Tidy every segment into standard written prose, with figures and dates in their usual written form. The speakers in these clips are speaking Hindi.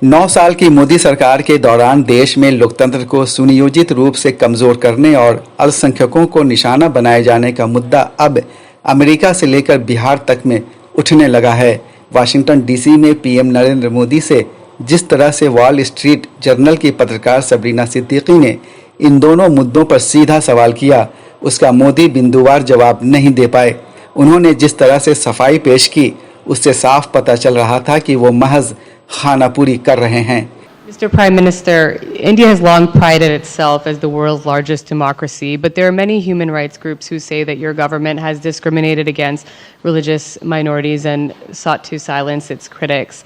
9 साल की मोदी सरकार के दौरान देश में लोकतंत्र को सुनियोजित रूप से कमजोर करने और अल्पसंख्यकों को निशाना बनाए जाने का मुद्दा अब अमेरिका से लेकर बिहार तक में उठने लगा है। वाशिंगटन डीसी में पीएम नरेंद्र मोदी से जिस तरह से वॉल स्ट्रीट जर्नल की पत्रकार सबरीना सिद्दीकी ने इन दोनों मुद्दों पर सीधा सवाल किया, उसका मोदी बिंदुवार जवाब नहीं दे पाए। उन्होंने जिस तरह से सफाई पेश की, उससे साफ पता चल रहा था कि वो महज खानापूरी कर रहे हैं। Mr. Prime Minister, India has long prided itself as the world's largest democracy, but there are many human rights groups who say that your government has discriminated against religious minorities and sought to silence its critics.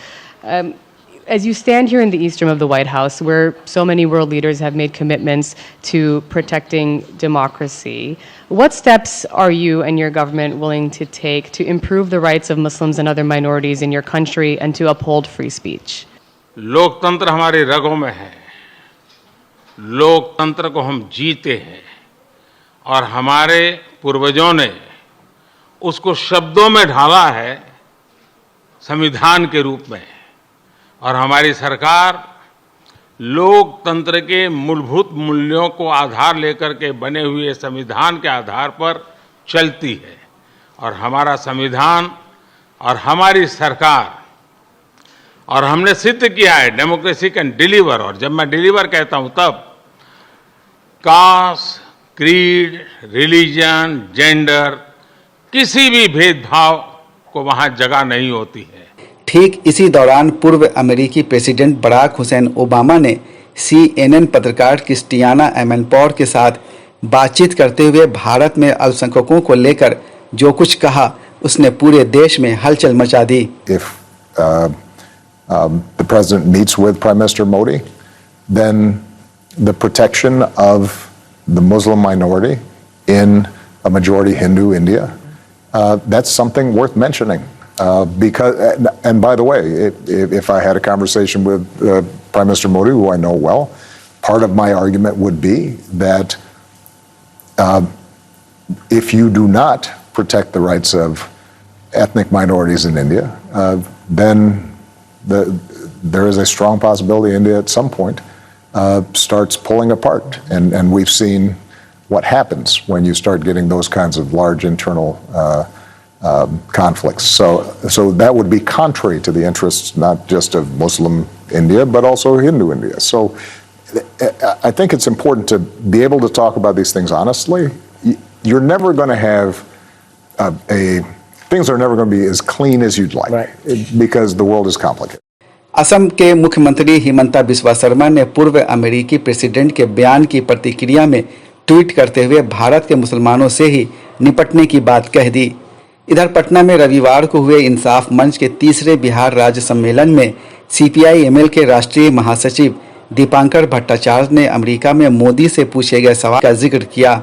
As you stand here in the east room of the White House, where so many world leaders have made commitments to protecting democracy, what steps are you and your government willing to take to improve the rights of Muslims and other minorities in your country and to uphold free speech? लोकतंत्र हमारी रगों में है। लोकतंत्र को हम जीते हैं और हमारे पूर्वजों ने उसको शब्दों में ढाला है संविधान के रूप में, और हमारी सरकार लोकतंत्र के मूलभूत मूल्यों को आधार लेकर के बने हुए संविधान के आधार पर चलती है। और हमारा संविधान और हमारी सरकार, और हमने सिद्ध किया है डेमोक्रेसी कैन डिलीवर। और जब मैं डिलीवर कहता हूं तब कास्ट, क्रीड, रिलीजन, जेंडर, किसी भी भेदभाव को वहां जगह नहीं होती है। ठीक इसी दौरान पूर्व अमेरिकी प्रेसिडेंट बराक हुसैन ओबामा ने CNN पत्रकार क्रिस्टियाना एमनपॉर के साथ बातचीत करते हुए भारत में अल्पसंख्यकों को लेकर जो कुछ कहा, उसने पूरे देश में हलचल मचा दी। The president meets with Prime Minister Modi, then the protection of the Muslim minority in a majority Hindu India, that's something worth mentioning. Because, and by the way, if I had a conversation with Prime Minister Modi, who I know well, part of my argument would be that if you do not protect the rights of ethnic minorities in India, then there is a strong possibility India at some point starts pulling apart. And we've seen what happens when you start getting those kinds of large internal conflicts. So that would be contrary to the interests not just of Muslim India, but also Hindu India. So I think it's important to be able to talk about these things honestly. You're never going to have things are never going to be as clean as you'd like, right? Because the world is complicated. Assam के मुख्यमंत्री हिमंता बिस्वा शर्मा ने पूर्व अमेरिकी प्रेसिडेंट के बयान की प्रतिक्रिया में ट्वीट करते हुए भारत के मुसलमानों से ही निपटने की बात कह दी। इधर पटना में रविवार को हुए इंसाफ मंच के तीसरे बिहार राज्य सम्मेलन में CPI-ML के राष्ट्रीय महासचिव दीपांकर भट्टाचार्य ने अमेरिका में मोदी से पूछे गए सवाल का जिक्र किया।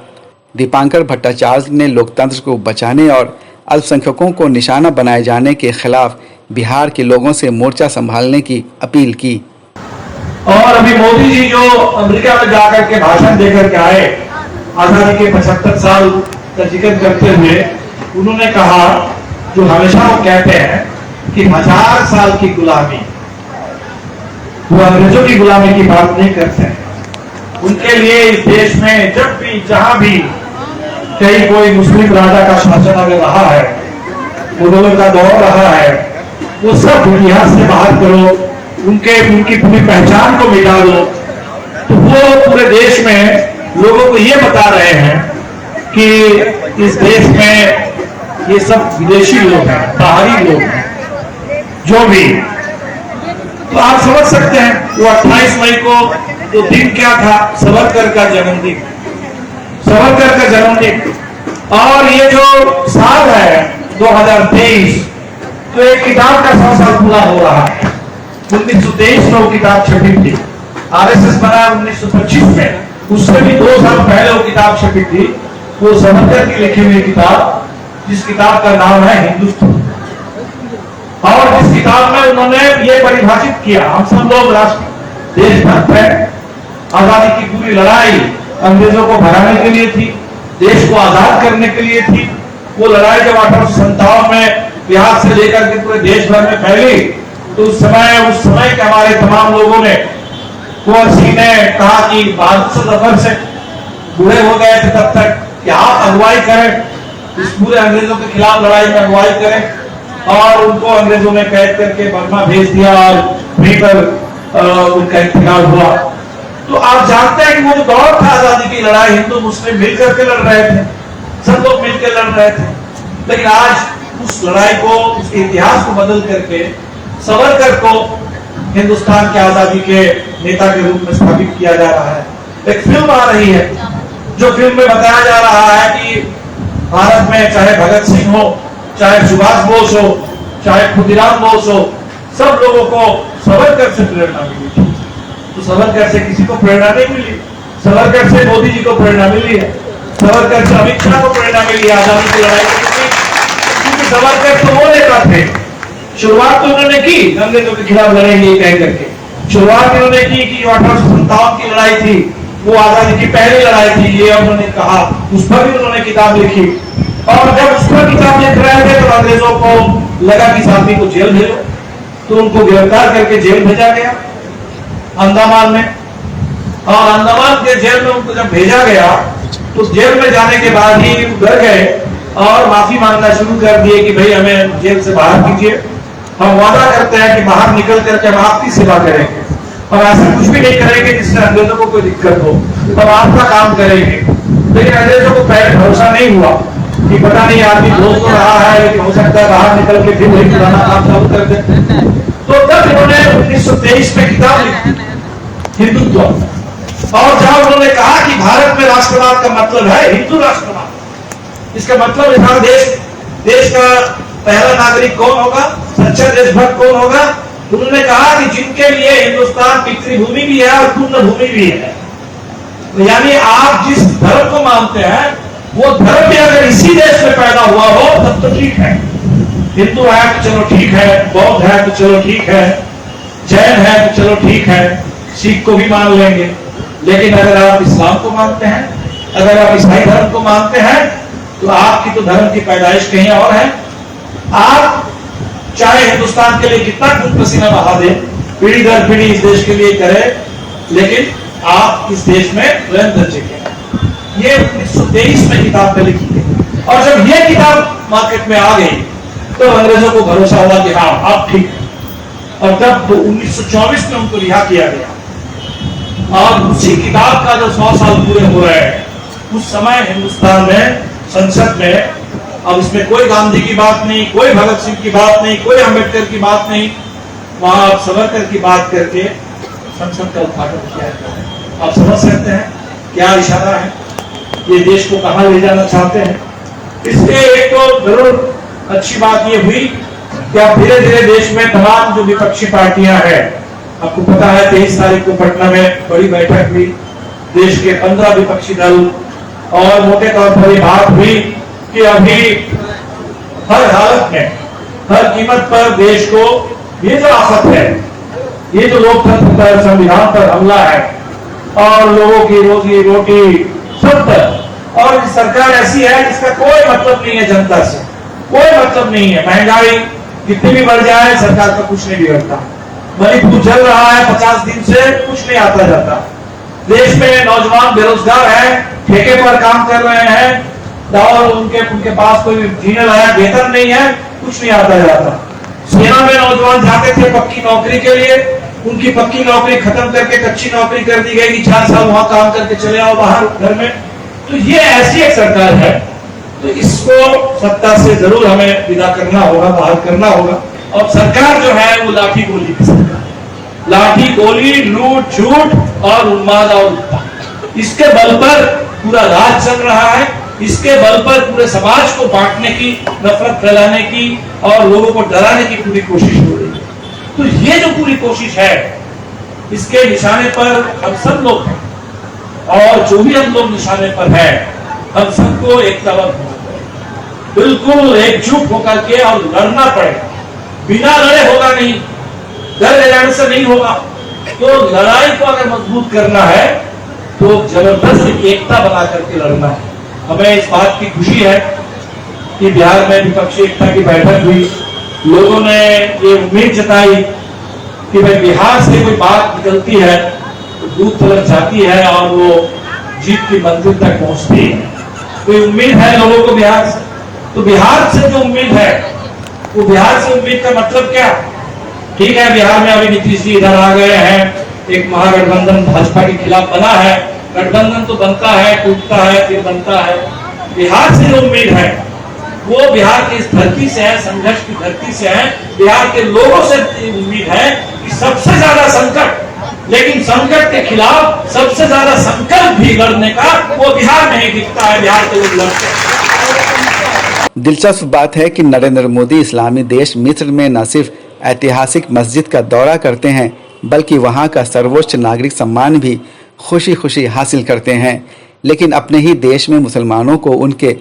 दीपांकर भट्टाचार्य ने लोकतंत्र को बचाने और अल्पसंख्यकों को निशाना बनाए जाने के खिलाफ बिहार के लोगों से मोर्चा संभालने की अपील की। और अभी मोदी जी जो अमेरिका में जाकर के भाषण देकर के आए, आजादी के 75 साल का जिक्र करते हुए उन्होंने कहा, जो हमेशा वो कहते हैं कि 1000 साल की गुलामी, वो अंग्रेजों की गुलामी की बात नहीं करते हैं। उनके लिए इस देश में जब भी जहां भी कहीं कोई मुस्लिम राजा का शासन अगर रहा है, मुगलों का दौर रहा है, वो सब इतिहास से बाहर करो, उनकी पूरी पहचान को मिटा दो, तो वो पूरे देश में लोगों को ये बता रहे हैं कि इस देश में ये सब विदेशी लोग हैं, बाहरी लोग हैं, जो भी। तो आप समझ सकते हैं वो 28 मई को तो दिन क्या था, सावरकर का जन्मदिन, सावरकर का जन्मदिन। और ये जो साल है 2023, तो एक किताब का 100 साल पूरा हो रहा है। 1923 में वो किताब छपी थी, RSS बना 1925 में, उससे भी 2 साल पहले वो किताब छपी थी, वो सावरकर की लिखी हुई किताब, जिस किताब का नाम है हिंदुस्तान। और जिस किताब में उन्होंने ये परिभाषित किया, हम सब लोग राष्ट्र देशभक्त हैं, आजादी की पूरी लड़ाई अंग्रेजों को भगाने के लिए थी, देश को आजाद करने के लिए थी। वो लड़ाई जब 1857 में बिहार से लेकर के पूरे देश भर में फैली, तो उस समय के हमारे तमाम लोगों ने, कुंवर सिंह ने कहा कि बहादुर जफर से बूढ़े हो गए थे तब तक कि आप अगुवाई करें, इस पूरे अंग्रेजों के खिलाफ लड़ाई में अगुवाई करें, और उनको अंग्रेजों ने कैद करके बर्मा भेज दिया और वहीं पर उनका इंतकाल हुआ। तो आप जानते हैं कि वो जो दौर था आजादी की लड़ाई, हिंदू मुस्लिम मिलकर के लड़ रहे थे, सब लोग मिलकर लड़ रहे थे, लेकिन आज उस लड़ाई को, उसके इतिहास को बदल करके सावरकर को हिंदुस्तान के आजादी के नेता के रूप में स्थापित किया जा रहा है। एक फिल्म आ रही है, जो फिल्म में बताया जा रहा है कि भारत में चाहे भगत सिंह हो, चाहे सुभाष बोस हो, चाहे खुदीराम बोस हो, सब लोगों को सावरकर से प्रेरणा मिली थी। तो सावरकर से किसी को प्रेरणा नहीं मिली, सावरकर से मोदी जी को प्रेरणा मिली है, सावरकर से अमित शाह को प्रेरणा मिली है आजादी की लड़ाई में, क्योंकि सावरकर तो वो नेता थे। शुरुआत तो उन्होंने की अंग्रेजों के खिलाफ लड़ेंगे कह करके, शुरुआत उन्होंने की कि 1857 की लड़ाई थी, वो आजादी की पहली लड़ाई थी, ये उन्होंने कहा, उस पर भी उन्होंने किताब लिखी। और जब उस पर किताब लिख रहे थे तो अंग्रेजों को लगा कि साथी को जेल भेजो, तो उनको गिरफ्तार करके जेल भेजा गया अंडमान में। और अंडमान के जेल में उनको जब भेजा गया तो जेल में जाने के बाद ही डर गए और माफी मांगना शुरू कर दिए कि भाई हमें जेल से बाहर कीजिए, हम वादा करते हैं कि बाहर निकल करके हम आपकी सेवा करेंगे और ऐसा कुछ भी नहीं करेंगे जिससे अंग्रेजों को कोई दिक्कत हो, हम आपका काम करेंगे। लेकिन अंग्रेजों को पहले भरोसा नहीं हुआ कि पता नहीं आदमी बोल तो रहा है, लेकिन हो सकता है बाहर निकल के फिर वही पुराना काम चालू कर दे। तो तब इन्होंने 1923 में किताब लिखी हिंदुत्व, और जहां उन्होंने कहा कि भारत में राष्ट्रवाद का मतलब है हिंदू राष्ट्रवाद। इसका मतलब यहाँ देश का पहला नागरिक कौन होगा, सच्चा देशभक्त कौन होगा। उन्होंने कहा कि जिनके लिए हिंदुस्तान पितृभूमि भी है और पुण्य भूमि भी है, तो यानी आप जिस धर्म को मानते हैं वो धर्म भी अगर इसी देश में पैदा हुआ हो तब तो ठीक है। हिंदू है तो चलो ठीक है, बौद्ध है तो चलो ठीक है, जैन है तो चलो ठीक है, सिख को भी मान लेंगे। लेकिन अगर आप इस्लाम को मानते हैं, अगर आप ईसाई धर्म को मानते हैं, तो आपकी तो धर्म की पैदाइश कहीं और है। आप चाहे हिंदुस्तान के लिए कितना खून पसीना बहा दे, पीढ़ी दर पीढ़ी इस देश के लिए करे, लेकिन आप इस देश में स्वयं दर्जे के। ये 1923 में किताब में लिखी है, और जब ये किताब मार्केट में आ गई तो अंग्रेजों को भरोसा हुआ कि हाँ आप ठीक है। और तब 1924 में उनको रिहा किया गया, और उसी किताब का जो 100 साल पूरे हो रहे हैं, उस समय हिंदुस्तान में संसद में, अब इसमें कोई गांधी की बात नहीं, कोई भगत सिंह की बात नहीं, कोई अंबेडकर की बात नहीं, वहां आप सावरकर की बात करके संसद का उद्घाटन किया है। आप समझ सकते हैं क्या इशारा है, ये देश को कहां ले जाना चाहते हैं। इसलिए एक तो जरूर अच्छी बात ये हुई कि अब धीरे धीरे देश में तमाम जो विपक्षी पार्टियां हैं, आपको पता है 23 तारीख को पटना में बड़ी बैठक हुई, देश के 15 विपक्षी दल, और मोटे तौर पर ये बात हुई कि अभी हर हालत में, हर कीमत पर देश को ये जो आफत है, ये जो लोकतंत्र पर, संविधान पर हमला है, और लोगों की रोजी रोटी सब पर, और सरकार ऐसी है जिसका कोई मतलब नहीं है जनता से, कोई मतलब नहीं है। महंगाई कितनी भी बढ़ जाए सरकार का कुछ नहीं बिगड़ता। मणिपुर चल रहा है 50 दिन से, कुछ नहीं आता जाता। देश में नौजवान बेरोजगार हैं, ठेके पर काम कर रहे हैं, और उनके पास कोई जीने लायक वेतन नहीं है, कुछ नहीं आता जाता। सेना में नौजवान जाते थे पक्की नौकरी के लिए, उनकी पक्की नौकरी खत्म करके कच्ची नौकरी कर दी गई कि 4 साल वहां काम करके चले आओ बाहर घर में। तो ये ऐसी एक सरकार है, तो इसको सत्ता से जरूर हमें विदा करना होगा, बाहर करना होगा। और सरकार जो है वो लाठी गोली की सरकार, लाठी गोली, लूट झूठ और उन्माद और उत्पाद, इसके बल पर पूरा राज चल रहा है। इसके बल पर पूरे समाज को बांटने की, नफरत फैलाने की और लोगों को डराने की पूरी कोशिश हो रही है। तो ये जो पूरी कोशिश है, इसके निशाने पर हम सब लोग हैं, और जो भी हम लोग निशाने पर हैं, हम सबको एकताबद्ध बिल्कुल एकजुट होकर के और लड़ना पड़ेगा। बिना लड़े होगा नहीं, डर ले जाने से नहीं होगा। तो लड़ाई को अगर मजबूत करना है तो जबरदस्त एकता बना करके लड़ना है। हमें इस बात की खुशी है कि बिहार में विपक्षी एकता की बैठक हुई, लोगों ने ये उम्मीद जताई कि भाई बिहार से कोई बात निकलती है तो दूध तलक जाती है और वो जीत की मंजिल तक पहुंचती है। कोई उम्मीद है लोगों को बिहार से, तो बिहार से जो उम्मीद है वो बिहार से उम्मीद का मतलब क्या? ठीक है, बिहार में अभी नीतीश जी इधर आ गए हैं, एक महागठबंधन भाजपा के खिलाफ बना है, गठबंधन तो बनता है, टूटता है, फिर बनता है। बिहार से जो उम्मीद है वो बिहार की इस धरती से है, संघर्ष की धरती से है, बिहार के लोगों से उम्मीद है कि सबसे ज्यादा संकट, लेकिन संकट के खिलाफ सबसे ज्यादा संकल्प भी लड़ने का वो बिहार में ही दिखता है, बिहार के लोग लड़ते हैं। दिलचस्प बात है कि नरेंद्र मोदी इस्लामी देश मिस्र में न सिर्फ ऐतिहासिक मस्जिद का दौरा करते हैं बल्कि वहां का सर्वोच्च नागरिक सम्मान भी खुशी खुशी हासिल करते हैं, लेकिन अपने ही देश में मुसलमानों को उनके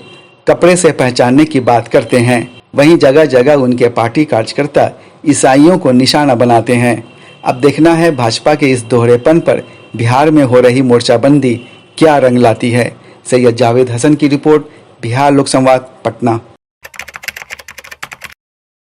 कपड़े से पहचानने की बात करते हैं। वहीं जगह जगह उनके पार्टी कार्यकर्ता ईसाइयों को निशाना बनाते हैं। अब देखना है भाजपा के इस दोहरेपन पर बिहार में हो रही मोर्चाबंदी क्या रंग लाती है। सैयद जावेद हसन की रिपोर्ट, बिहार लोक संवाद, पटना।